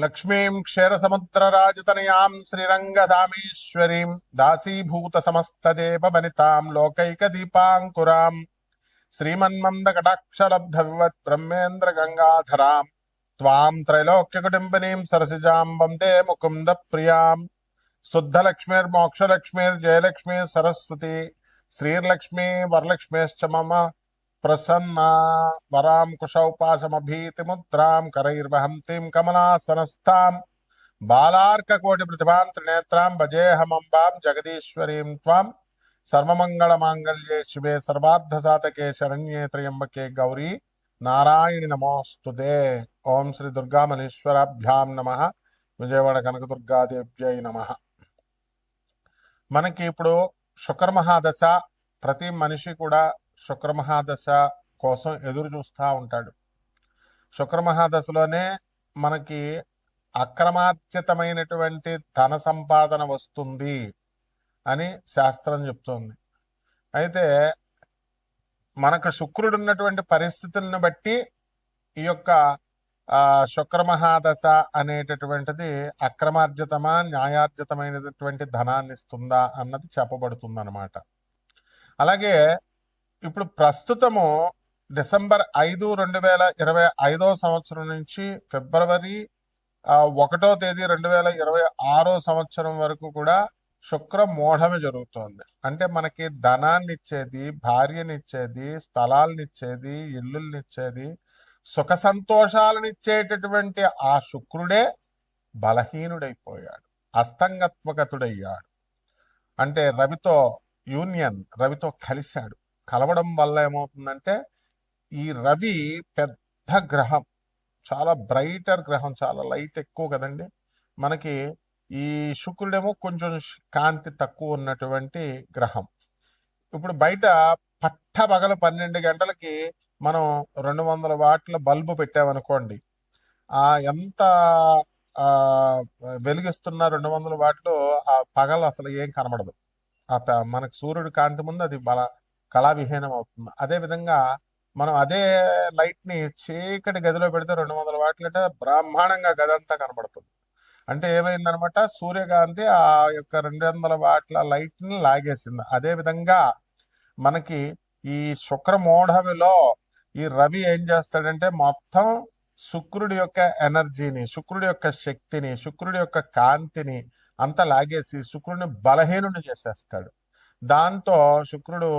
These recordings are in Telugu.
లక్ష్మీం క్షీరసముద్రరాజతనయాం శ్రీరంగధామేశ్వరీం దాసీభూతసమస్తదేవవనితాం లోకైకదీపాంకురాం శ్రీమన్మందకటాక్షలబ్ధవివత్ బ్రహ్మేంద్రగంగాధరాం త్వాం త్రైలోక్యకుటుంబినీం సరసిజాం వందే ముకుందప్రియాం శుద్ధలక్ష్మీర్మోక్షలక్ష్మీర్జయలక్ష్మీ సరస్వతి శ్రీర్లక్ష్మీ వరలక్ష్మీశ్చ మమ ప్రసన్నా వరాం కుశౌపాసమభీతిముద్రాం కరైర్వహంతిం కమలాసనస్థాం బాలార్కకోటి ప్రతిభాం త్రినేత్రాం భజేహమంబాం జగదీశ్వరీం త్వాం సర్వమంగళమాంగళ్యే శివే సర్వార్థసాధకే శరణ్యే త్రయంబకే గౌరీ నారాయణి నమోస్తుతే. ఓం శ్రీ దుర్గామణీశ్వరాభ్యాం నమః. విజయవాడ కనకదుర్గాదేవ్యై నమః. మనకి ఇప్పుడు శుక్రమహాదశ, ప్రతి మనిషి కూడా శుక్రమహాదశ కోసం ఎదురు చూస్తూ ఉంటాడు. శుక్రమహాదశలోనే మనకి అక్రమార్జితమైనటువంటి ధన సంపాదన వస్తుంది అని శాస్త్రం చెప్తుంది. అయితే మనకు శుక్రుడు ఉన్నటువంటి పరిస్థితులను బట్టి ఈ యొక్క శుక్రమహాదశ అనేటటువంటిది అక్రమార్జితమా న్యాయార్జితమైనటువంటి ధనాన్ని ఇస్తుందా అన్నది చెప్పబడుతుంది అన్నమాట. అలాగే ఇప్పుడు ప్రస్తుతము డిసెంబర్ 5, 2025 సంవత్సరం నుంచి ఫిబ్రవరి 1వ తేదీ 2026 సంవత్సరం వరకు కూడా శుక్ర మోఢమి జరుగుతోంది. అంటే మనకి ధనాన్ని ఇచ్చేది, భార్యనిచ్చేది, స్థలాలనిచ్చేది, ఇల్లుల్నిచ్చేది, సుఖ సంతోషాలనిచ్చేటటువంటి ఆ శుక్రుడే బలహీనుడైపోయాడు, అస్తంగత్వగతుడయ్యాడు. అంటే రవితో యూనియన్, రవితో కలిశాడు. కలవడం వల్ల ఏమవుతుందంటే ఈ రవి పెద్ద గ్రహం, చాలా బ్రైటర్ గ్రహం, చాలా లైట్ ఎక్కువ కదండి మనకి. ఈ శుక్రుడేమో కొంచెం కాంతి తక్కువ ఉన్నటువంటి గ్రహం. ఇప్పుడు బయట పట్టపగలు 12 గంటలకి మనం 200 వాట్ల బల్బు పెట్టామనుకోండి, ఎంత వెలిగిస్తున్న 200 వాట్లు ఆ పగలు అసలు ఏం కనబడదు. మనకు సూర్యుడి కాంతి ముందు అది కళావిహీనం అవుతుంది. అదేవిధంగా మనం అదే లైట్ని చీకటి గదిలో పెడితే 200 వాట్లు అంటే బ్రహ్మాండంగా గది అంతా కనబడుతుంది. అంటే ఏమైందనమాట, సూర్యకాంతి ఆ యొక్క 200 వాట్ల లైట్ని లాగేసింది. అదేవిధంగా మనకి ఈ శుక్రమోఢవిలో ఈ రవి ఏం చేస్తాడంటే మొత్తం శుక్రుడి యొక్క ఎనర్జీని, శుక్రుడి యొక్క శక్తిని, శుక్రుడి యొక్క కాంతిని అంతా లాగేసి శుక్రుడిని బలహీనుని చేసేస్తాడు. దాంతో శుక్రుడు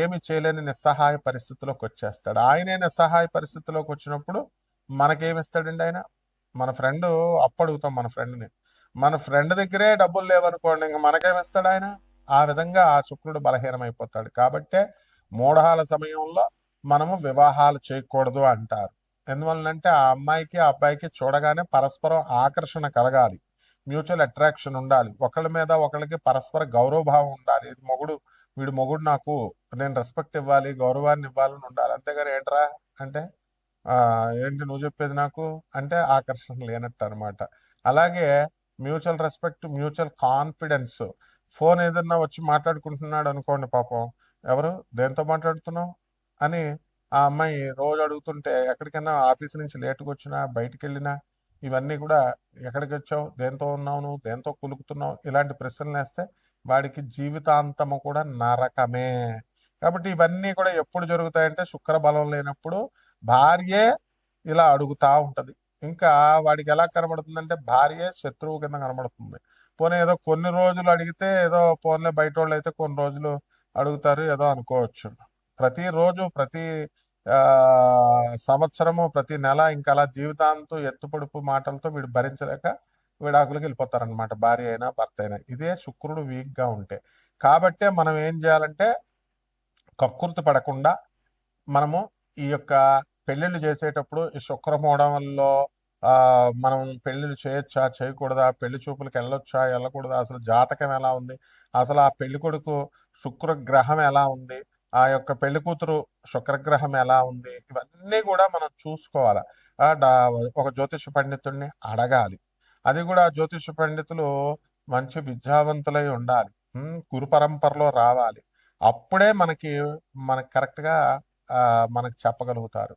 ఏమి చేయలేని నిస్సహాయ పరిస్థితిలోకి వచ్చేస్తాడు. ఆయనే నిస్సహాయ పరిస్థితిలోకి వచ్చినప్పుడు మనకేమిస్తాడండి ఆయన? మన ఫ్రెండ్ అప్పు అడుగుతాం మన ఫ్రెండ్ దగ్గరే డబ్బులు లేవనుకోండి, ఇంక మనకేమిస్తాడు ఆయన? ఆ విధంగా ఆ శుక్రుడు బలహీనమైపోతాడు. కాబట్టే మూఢాల సమయంలో మనము వివాహాలు చేయకూడదు అంటారు. ఎందువల్లంటే ఆ అమ్మాయికి ఆ అబ్బాయికి చూడగానే పరస్పరం ఆకర్షణ కలగాలి, మ్యూచువల్ అట్రాక్షన్ ఉండాలి, ఒకళ్ళ మీద ఒకళ్ళకి పరస్పర గౌరవభావం ఉండాలి. వీడు మొగుడు, నాకు నేను రెస్పెక్ట్ ఇవ్వాలి, గౌరవాన్ని ఇవ్వాలని ఉండాలి. అంతేగాని ఏంట్రా అంటే ఏంటి నువ్వు చెప్పేది నాకు అంటే ఆకర్షణ లేనట్టు అనమాట. అలాగే mutual respect, mutual confidence. Phone ఏదన్నా వచ్చి మాట్లాడుకుంటున్నాడు అనుకోండి, పాపం ఎవరు దేంతో మాట్లాడుతున్నావు అని ఆ అమ్మాయి రోజు అడుగుతుంటే, ఎక్కడికైనా ఆఫీస్ నుంచి లేటుగా వచ్చినా, బయటికి వెళ్ళినా ఇవన్నీ కూడా ఎక్కడికి వచ్చావు, దేంతో ఉన్నావు, నువ్వు దేంతో కులుకుతున్నావు, ఇలాంటి ప్రశ్నలు వేస్తే వాడికి జీవితాంతము కూడా నరకమే. కాబట్టి ఇవన్నీ కూడా ఎప్పుడు జరుగుతాయంటే శుక్ర బలం లేనప్పుడు భార్యే ఇలా అడుగుతా ఉంటది. ఇంకా వాడికి ఎలా కనబడుతుందంటే భార్యే శత్రువు కింద కనబడుతుంది. పోనీ ఏదో కొన్ని రోజులు అడిగితే ఏదో పోన్లే, బయట వాళ్ళు అయితే కొన్ని రోజులు అడుగుతారు ఏదో అనుకోవచ్చు. ప్రతిరోజు, ప్రతి సంవత్సరము, ప్రతి నెల ఇంకా అలా జీవితాంతం ఎత్తుపొడుపు మాటలతో వీడు భరించలేక విడాకులకు వెళ్ళిపోతారనమాట, భార్య అయినా భర్త అయినా. ఇదే శుక్రుడు వీక్గా ఉంటే. కాబట్టే మనం ఏం చేయాలంటే కక్కుర్తి పడకుండా మనము ఈ యొక్క పెళ్ళిళ్ళు చేసేటప్పుడు ఈ శుక్రమూఢంలో మనం పెళ్ళిళ్ళు చేయొచ్చా, చేయకూడదా, పెళ్లి చూపులకు వెళ్ళొచ్చా, వెళ్ళకూడదా, అసలు జాతకం ఎలా ఉంది, అసలు ఆ పెళ్లి కొడుకు శుక్రగ్రహం ఎలా ఉంది, ఆ యొక్క పెళ్లి కూతురు శుక్రగ్రహం ఎలా ఉంది, ఇవన్నీ కూడా మనం చూసుకోవాలి. ఒక జ్యోతిష పండితుడిని అడగాలి. అది కూడా జ్యోతిష పండితులు మంచి విద్యావంతులై ఉండాలి, గురు పరంపరలో రావాలి. అప్పుడే మనకి కరెక్ట్గా మనకు చెప్పగలుగుతారు.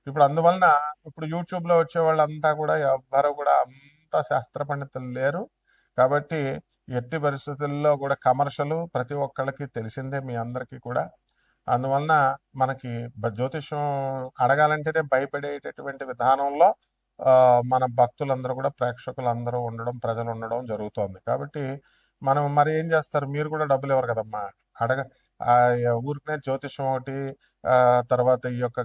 ఇప్పుడు అందువలన ఇప్పుడు యూట్యూబ్లో వచ్చే వాళ్ళంతా కూడా ఎవ్వరు కూడా అంత శాస్త్ర పండితులు లేరు. కాబట్టి ఎట్టి పరిస్థితుల్లో కూడా కమర్షియల్ ప్రతి ఒక్కళ్ళకి తెలిసిందే మీ అందరికీ కూడా. అందువలన మనకి జ్యోతిష్యం అడగాలంటేనే భయపడేటటువంటి విధానంలో మన భక్తులందరూ కూడా ప్రేక్షకులందరూ ఉండడం, ప్రజలు ఉండడం జరుగుతోంది. కాబట్టి మనం మరి ఏం చేస్తారు, మీరు కూడా డబ్బులు ఇవ్వరు కదమ్మా. అడగ ఆ, ఊరికనే జ్యోతిష్యం ఒకటి, తర్వాత ఈ యొక్క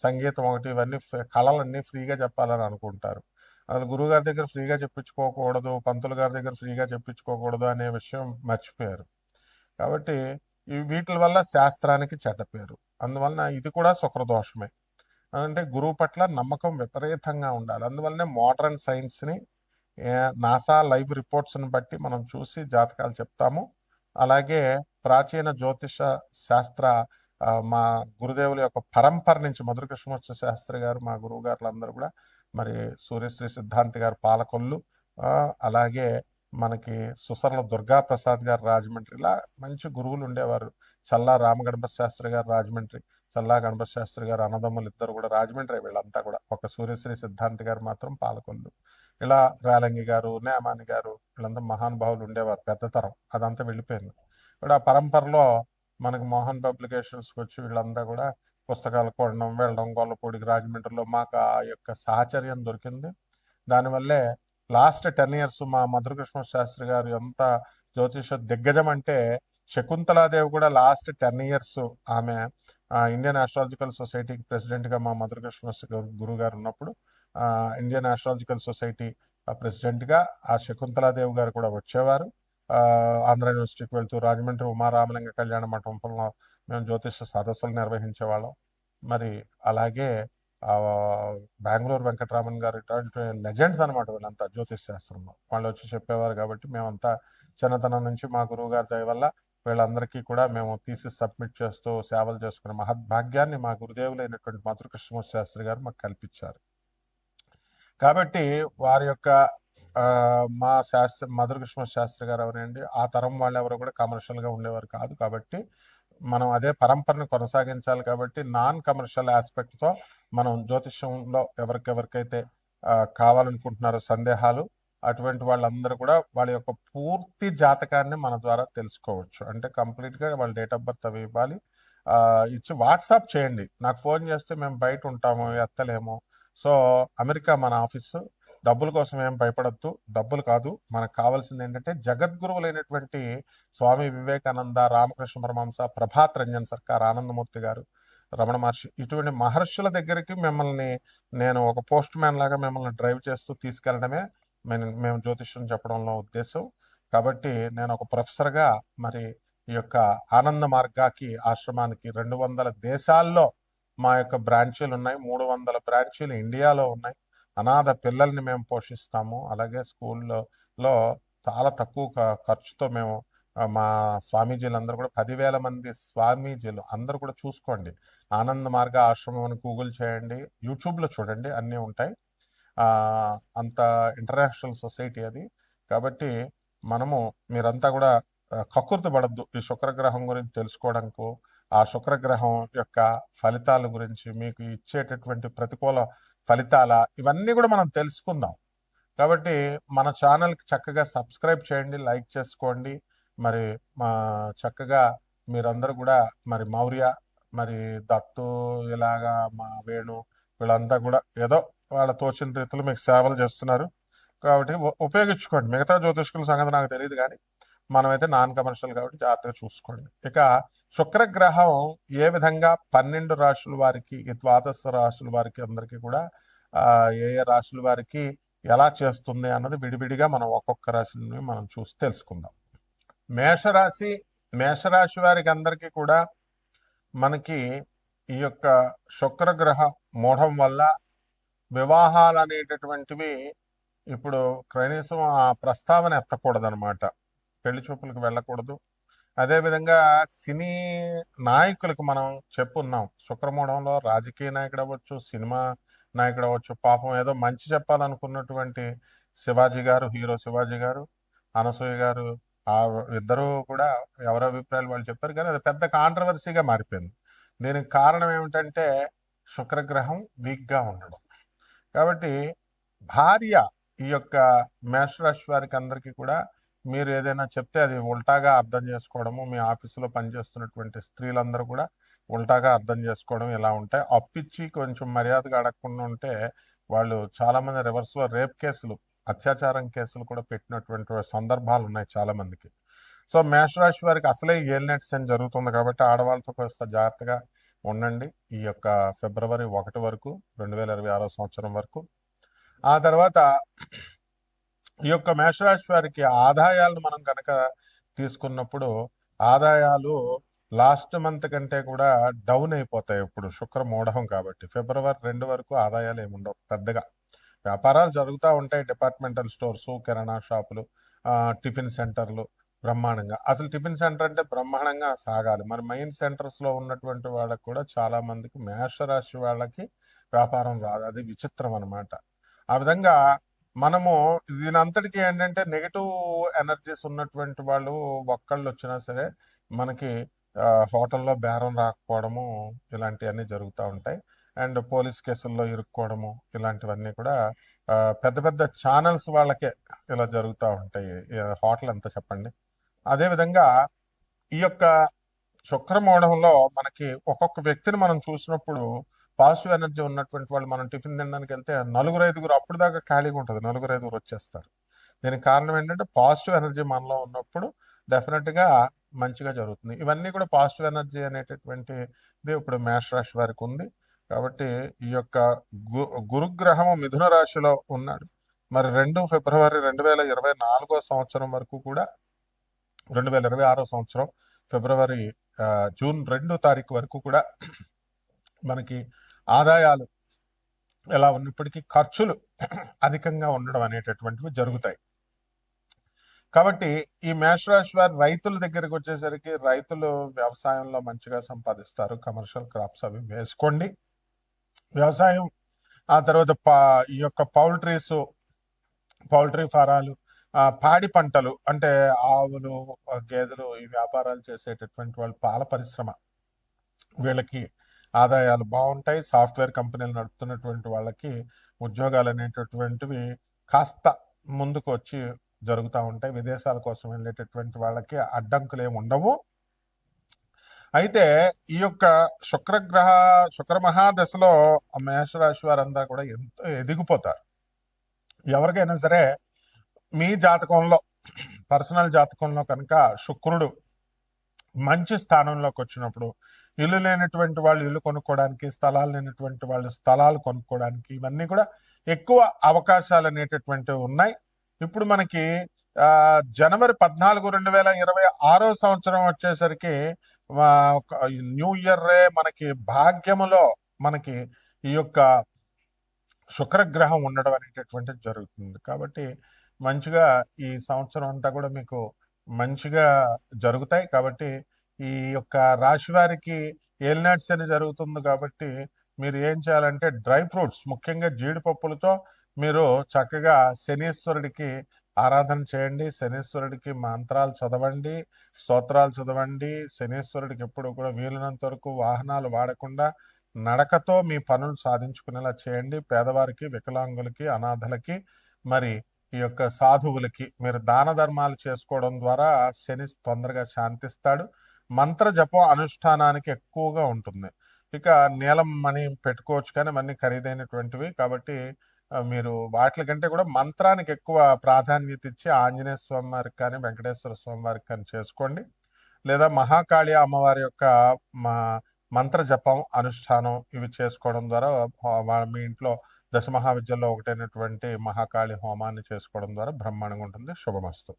సంగీతం ఒకటి, ఇవన్నీ కళలన్నీ ఫ్రీగా చెప్పాలని అనుకుంటారు. అసలు గురువు గారి దగ్గర ఫ్రీగా చెప్పించుకోకూడదు, పంతులు గారి దగ్గర ఫ్రీగా చెప్పించుకోకూడదు అనే విషయం మర్చిపోయారు. కాబట్టి వీటి వల్ల శాస్త్రానికి చెడ్డ పేరు. అందువలన ఇది కూడా శుక్రదోషమే. అంటే గురువు పట్ల నమ్మకం విపరీతంగా ఉండాలి. అందువల్లనే మోడర్న్ సైన్స్ని, నాసా లైవ్ రిపోర్ట్స్ని బట్టి మనం చూసి జాతకాలు చెప్తాము. అలాగే ప్రాచీన జ్యోతిష శాస్త్ర మా గురుదేవుల యొక్క పరంపర నుంచి మధుర కృష్ణమూర్తి శాస్త్రి గారు, మా గురువు గారులు అందరూ కూడా, మరి సూర్యశ్రీ సిద్ధాంతి గారు పాలకొల్లు, అలాగే మనకి సుసర్ల దుర్గా ప్రసాద్ గారు రాజమండ్రి, ఇలా మంచి గురువులు ఉండేవారు. చల్లా రామగణపతి శాస్త్రి గారు రాజమండ్రి, చల్లా గణపతి శాస్త్రి గారు అన్నదమ్ములు ఇద్దరు కూడా రాజమండ్రి, వీళ్ళంతా కూడా. ఒక సూర్యశ్రీ సిద్ధాంతి గారు మాత్రం పాలకొల్లు. ఇలా రేలంగి గారు, నేమాని గారు, వీళ్ళంతా మహానుభావులు ఉండేవారు. పెద్ద తరం అదంతా వెళ్ళిపోయింది. ఇప్పుడు ఆ పరంపరలో మనకి మోహన్ పబ్లికేషన్స్కి వచ్చి వీళ్ళంతా కూడా పుస్తకాలు కొనడం, వెళ్ళడం, గొల్లపూడికి, రాజమండ్రిలో మాకు ఆ యొక్క సాహచర్యం దొరికింది. దానివల్లే లాస్ట్ 10 years మా మధురకృష్ణ శాస్త్రి గారు ఎంత జ్యోతిష దిగ్గజం అంటే, శకుంతలాదేవి కూడా లాస్ట్ 10 years ఆమె ఇండియన్ ఆస్ట్రాలజికల్ సొసైటీకి ప్రెసిడెంట్గా మా మధురకృష్ణ గురువు గారు ఉన్నప్పుడు ఇండియన్ ఆస్ట్రాలజికల్ సొసైటీ ప్రెసిడెంట్గా ఆ శకుంతలాదేవి గారు కూడా వచ్చేవారు. ఆంధ్ర యూనివర్సిటీకి వెళ్తూ రాజమండ్రి ఉమారామలింగ కళ్యాణ మంటపంలో మేము జ్యోతిష సదస్సులు నిర్వహించేవాళ్ళం. మరి అలాగే బెంగళూరు వెంకటరామన్ గారు, ఇటువంటి లెజెండ్స్ అనమాట వీళ్ళంతా జ్యోతిష్ శాస్త్రంలో. వాళ్ళు వచ్చి చెప్పేవారు. కాబట్టి మేమంతా చిన్నతనం నుంచి మా గురువు గారి దయ వల్ల వీళ్ళందరికీ కూడా మేము థీసిస్ సబ్మిట్ చేస్తూ సేవలు చేసుకునే మహద్భాగ్యాన్ని మా గురుదేవులైనటువంటి మధుర కృష్ణమూర్తి శాస్త్రి గారు మాకు కల్పించారు. కాబట్టి వారి యొక్క మా మధుర కృష్ణమూర్తి శాస్త్రి గారు ఎవరండి, ఆ తరం వాళ్ళు ఎవరు కూడా కమర్షియల్గా ఉండేవారు కాదు. కాబట్టి మనం అదే పరంపరను కొనసాగించాలి. కాబట్టి నాన్ కమర్షియల్ ఆస్పెక్ట్తో మనం జ్యోతిష్యంలో ఎవరికైతే కావాలనుకుంటున్నారో సందేహాలు, అటువంటి వాళ్ళందరూ కూడా వాళ్ళ యొక్క పూర్తి జాతకాన్ని మన ద్వారా తెలుసుకోవచ్చు. అంటే కంప్లీట్గా వాళ్ళ డేట్ ఆఫ్ బర్త్ అవి ఇవ్వాలి, ఇచ్చి వాట్సాప్ చేయండి. నాకు ఫోన్ చేస్తే మేము బయట ఉంటాము, ఎత్తలేము. సో అమెరికా మన ఆఫీసు. డబ్బుల కోసం ఏం భయపడద్దు, డబ్బులు కాదు. మనకు కావాల్సింది ఏంటంటే జగద్గురువులైనటువంటి స్వామి వివేకానంద, రామకృష్ణ పరమహంస, ప్రభాత్ రంజన్ సర్కార్, ఆనందమూర్తి గారు, రమణ మహర్షి, ఇటువంటి మహర్షుల దగ్గరికి మిమ్మల్ని నేను ఒక పోస్ట్ మ్యాన్ లాగా మిమ్మల్ని డ్రైవ్ చేస్తూ తీసుకెళ్లడమే మేము జ్యోతిష్యం చెప్పడంలో ఉద్దేశం. కాబట్టి నేను ఒక ప్రొఫెసర్గా మరి ఈ యొక్క ఆనంద మార్గాకి ఆశ్రమానికి 200 దేశాల్లో మా యొక్క బ్రాంచీలు ఉన్నాయి. 300 బ్రాంచీలు ఇండియాలో ఉన్నాయి. అనాథ పిల్లల్ని మేము పోషిస్తాము. అలాగే స్కూల్లో చాలా తక్కువ ఖర్చుతో మేము మా స్వామీజీలు అందరూ కూడా 10,000 మంది స్వామీజీలు అందరూ కూడా చూసుకోండి. ఆనంద మార్గ ఆశ్రమం అని గూగుల్ చేయండి, యూట్యూబ్లో చూడండి, అన్నీ ఉంటాయి. అంత ఇంటర్నేషనల్ సొసైటీ అది. కాబట్టి మీరంతా కూడా కక్కుర్తి పడద్దు ఈ శుక్రగ్రహం గురించి తెలుసుకోవడానికి. ఆ శుక్రగ్రహం యొక్క ఫలితాల గురించి, మీకు ఇచ్చేటటువంటి ప్రతికూల ఫలితాల, ఇవన్నీ కూడా మనం తెలుసుకుందాం. కాబట్టి మన ఛానల్కి చక్కగా సబ్స్క్రైబ్ చేయండి, లైక్ చేసుకోండి. మరి మా చక్కగా మీరందరూ కూడా మరి మౌర్య, మరి దత్తు, ఇలాగా మా వేణు, వీళ్ళంతా కూడా ఏదో వాళ్ళ తోచిన రీతిలో మీకు సేవలు చేస్తున్నారు. కాబట్టి ఉపయోగించుకోండి. మిగతా జ్యోతిష్కుల సంగతి నాకు తెలియదు, కానీ మనమైతే నాన్ కమర్షియల్ కాబట్టి జాగ్రత్తగా చూసుకోండి. ఇక శుక్రగ్రహం ఏ విధంగా 12 రాశుల వారికి, ద్వాదశ రాశుల వారికి అందరికీ కూడా ఏ ఏ రాశుల వారికి ఎలా చేస్తుంది అన్నది విడివిడిగా మనం ఒక్కొక్క రాశిని మనం చూసి తెలుసుకుందాం. మేషరాశి వారికి అందరికీ కూడా మనకి ఈ యొక్క శుక్రగ్రహ మూఢం వల్ల వివాహాలు అనేటటువంటివి ఇప్పుడు కనీసం ఆ ప్రస్తావన ఎత్తకూడదు అనమాట. పెళ్లి చూపులకు వెళ్ళకూడదు. అదేవిధంగా సినీ నాయకులకు మనం చెప్పున్నాం, శుక్రమూఢంలో రాజకీయ నాయకుడు అవ్వచ్చు, సినిమా నాయకుడు అవ్వచ్చు. పాపం ఏదో మంచి చెప్పాలనుకున్నటువంటి శివాజీ గారు, హీరో శివాజీ గారు, అనసూయ గారు, ఆ ఇద్దరు కూడా ఎవరి అభిప్రాయాలు వాళ్ళు చెప్పారు. కానీ అది పెద్ద కాంట్రవర్సీగా మారిపోయింది. దీనికి కారణం ఏమిటంటే శుక్రగ్రహం వీక్గా ఉండడం. కాబట్టి భార్య ఈ యొక్క మేషరాశి వారికి అందరికీ కూడా మీరు ఏదైనా చెప్తే అది ఉల్టాగా అర్థం చేసుకోవడము, మీ ఆఫీసులో పనిచేస్తున్నటువంటి స్త్రీలందరూ కూడా ఉల్టాగా అర్థం చేసుకోవడం ఇలా ఉంటాయి. అప్పిచ్చి కొంచెం మర్యాదగా అడగకుండా ఉంటే వాళ్ళు చాలామంది రివర్స్లో రేప్ కేసులు, అత్యాచారం కేసులు కూడా పెట్టినటువంటి సందర్భాలు ఉన్నాయి చాలామందికి. సో మేషరాశి వారికి అసలే ఏలినాటి శని జరుగుతుంది కాబట్టి ఆడవాళ్ళతో కాస్త జాగ్రత్తగా ఉండండి ఈ యొక్క ఫిబ్రవరి 1 వరకు, 2026 సంవత్సరం వరకు. ఆ తర్వాత ఈ యొక్క మేషరాశి వారికి ఆదాయాలను మనం కనుక తీసుకున్నప్పుడు ఆదాయాలు లాస్ట్ మంత్ కంటే కూడా డౌన్ అయిపోతాయి. ఇప్పుడు శుక్ర మూఢం కాబట్టి ఫిబ్రవరి 2 వరకు ఆదాయాలు ఏముండవు పెద్దగా. వ్యాపారాలు జరుగుతూ ఉంటాయి, డిపార్ట్మెంటల్ స్టోర్స్, కిరాణా షాపులు, టిఫిన్ సెంటర్లు బ్రహ్మాండంగా. అసలు టిఫిన్ సెంటర్ అంటే బ్రహ్మాండంగా సాగాలి. మన మెయిన్ సెంటర్స్లో ఉన్నటువంటి వాళ్ళకి కూడా చాలా మందికి మేషరాశి వాళ్ళకి వ్యాపారం రాదు. అది విచిత్రం అనమాట. ఆ విధంగా మనము దీని అంతటికి ఏంటంటే నెగిటివ్ ఎనర్జీస్ ఉన్నటువంటి వాళ్ళు ఒక్కళ్ళు వచ్చినా సరే మనకి హోటల్లో బేరం రాకపోవడము ఇలాంటివన్నీ జరుగుతూ ఉంటాయి. అండ్ పోలీస్ కేసుల్లో ఇరుక్కోవడము ఇలాంటివన్నీ కూడా పెద్ద పెద్ద ఛానల్స్ వాళ్ళకే ఇలా జరుగుతూ ఉంటాయి. హోటల్ ఎంత చెప్పండి. అదేవిధంగా ఈ యొక్క శుక్రమూఢంలో మనకి ఒక్కొక్క వ్యక్తిని మనం చూసినప్పుడు పాజిటివ్ ఎనర్జీ ఉన్నటువంటి వాళ్ళు మనం టిఫిన్ తినడానికి వెళ్తే 4-5 అప్పుడు దాకా ఖాళీగా ఉంటుంది, 4-5 వచ్చేస్తారు. దీనికి కారణం ఏంటంటే పాజిటివ్ ఎనర్జీ మనలో ఉన్నప్పుడు డెఫినెట్గా మంచిగా జరుగుతుంది. ఇవన్నీ కూడా పాజిటివ్ ఎనర్జీ అనేటటువంటిది ఇప్పుడు మేషరాశి వారికి ఉంది. కాబట్టి ఈ యొక్క గురుగ్రహము మిథున రాశిలో ఉన్నాడు. మరి 2 ఫిబ్రవరి 2024 సంవత్సరం వరకు కూడా 2026 సంవత్సరం ఫిబ్రవరి జూన్ 2 తారీఖు వరకు కూడా మనకి ఆదాయాలు ఎలా ఉన్నప్పటికీ ఖర్చులు అధికంగా ఉండడం అనేటటువంటివి జరుగుతాయి. కాబట్టి ఈ మేషరాశి వారి రైతుల దగ్గరికి వచ్చేసరికి రైతులు వ్యవసాయంలో మంచిగా సంపాదిస్తారు. కమర్షియల్ క్రాప్స్ అవి వేసుకోండి. వ్యవసాయం ఆ తర్వాత ఈ యొక్క పౌల్ట్రీ ఫారాలు, పాడి పంటలు అంటే ఆవులు, గేదెలు ఈ వ్యాపారాలు చేసేటటువంటి వాళ్ళు, పాల పరిశ్రమ, వీళ్ళకి ఆదాయాలు బాగుంటాయి. సాఫ్ట్వేర్ కంపెనీలు నడుపుతున్నటువంటి వాళ్ళకి ఉద్యోగాలు అనేటటువంటివి కాస్త ముందుకు వచ్చి జరుగుతూ ఉంటాయి. విదేశాల కోసం వెళ్ళేటటువంటి వాళ్ళకి అడ్డంకులు ఏమి ఉండవు. అయితే ఈ యొక్క శుక్ర మహాదశలో మేషరాశి వారందరూ కూడా ఎంతో ఎదిగిపోతారు. ఎవరికైనా సరే మీ జాతకంలో, పర్సనల్ జాతకంలో కనుక శుక్రుడు మంచి స్థానంలోకి వచ్చినప్పుడు ఇల్లు లేనటువంటి వాళ్ళు ఇల్లు కొనుక్కోవడానికి, స్థలాలు లేనటువంటి వాళ్ళు స్థలాలు కొనుక్కోవడానికి, ఇవన్నీ కూడా ఎక్కువ అవకాశాలు అనేటటువంటివి ఉన్నాయి. ఇప్పుడు మనకి జనవరి 14, 2026 సంవత్సరం వచ్చేసరికి న్యూ ఇయర్ మనకి భాగ్యములో మనకి ఈ యొక్క శుక్రగ్రహం ఉండడం అనేటటువంటిది జరుగుతుంది. కాబట్టి మంచిగా ఈ సంవత్సరం అంతా కూడా మీకు మంచిగా జరుగుతాయి. కాబట్టి ఈ యొక్క రాశి వారికి ఏలినాటి శని జరుగుతుంది కాబట్టి మీరు ఏం చేయాలంటే డ్రై ఫ్రూట్స్, ముఖ్యంగా జీడిపప్పులతో మీరు చక్కగా శనీశ్వరుడికి ఆరాధన చేయండి. శనీశ్వరుడికి మంత్రాలు చదవండి, స్తోత్రాలు చదవండి. శనీశ్వరుడికి ఎప్పుడు కూడా వీలైనంత వరకు వాహనాలు వాడకుండా నడకతో మీ పనులు సాధించుకునేలా చేయండి. పేదవారికి, వికలాంగులకి, అనాథలకి, మరి ఈ యొక్క సాధువులకి మీరు దాన ధర్మాలు చేసుకోవడం ద్వారా శని తొందరగా శాంతిస్తాడు. మంత్ర జపం అనుష్ఠానానికి ఎక్కువగా ఉంటుంది. ఇక నీలం మణి పెట్టుకోవచ్చు, కానీ అవన్నీ ఖరీదైనటువంటివి కాబట్టి మీరు వాటి కంటే కూడా మంత్రానికి ఎక్కువ ప్రాధాన్యత ఇచ్చి ఆంజనేయ స్వామి వారికి కానీ, వెంకటేశ్వర స్వామి వారికి కానీ చేసుకోండి. లేదా మహాకాళి అమ్మవారి యొక్క మంత్ర జపం అనుష్ఠానం ఇవి చేసుకోవడం ద్వారా మీ ఇంట్లో దశమహావిద్యల్లో ఒకటైనటువంటి మహాకాళి హోమాన్ని చేసుకోవడం ద్వారా బ్రహ్మాండంగా ఉంటుంది. శుభమస్తు.